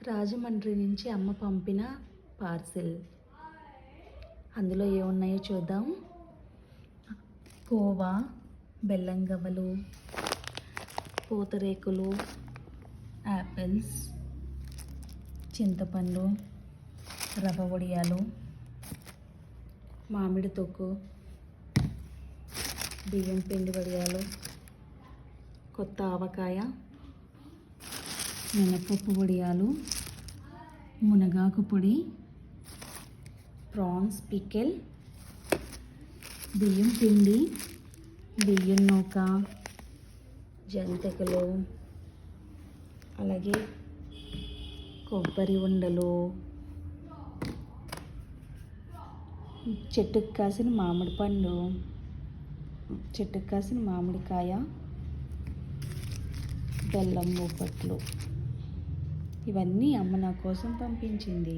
రాజమండ్రి నుంచి అమ్మ పంపిన పార్సిల్. అందులో ఏమున్నాయో చూద్దాం. కోవా, బెల్లం గవ్వలు, పూతరేకులు, యాపిల్స్, చింతపండు, రవ్వ వడియాలు, మామిడి తొక్కు, బియ్యం పిండి వడియాలు, కొత్త ఆవకాయ, మినపప్పు వడియాలు, మునగాకు పొడి, ప్రాన్స్ పికెల్, బియ్యం పిండి, బియ్యం నూక, జంతికలు, అలాగే కొబ్బరి ఉండలు, చెట్టుకు కాసిన మామిడి పండు, చెట్టుకు కాసిన మామిడికాయ, బెల్లం బొబ్బట్లు. ఇవన్నీ అమ్మ నా కోసం పంపించింది.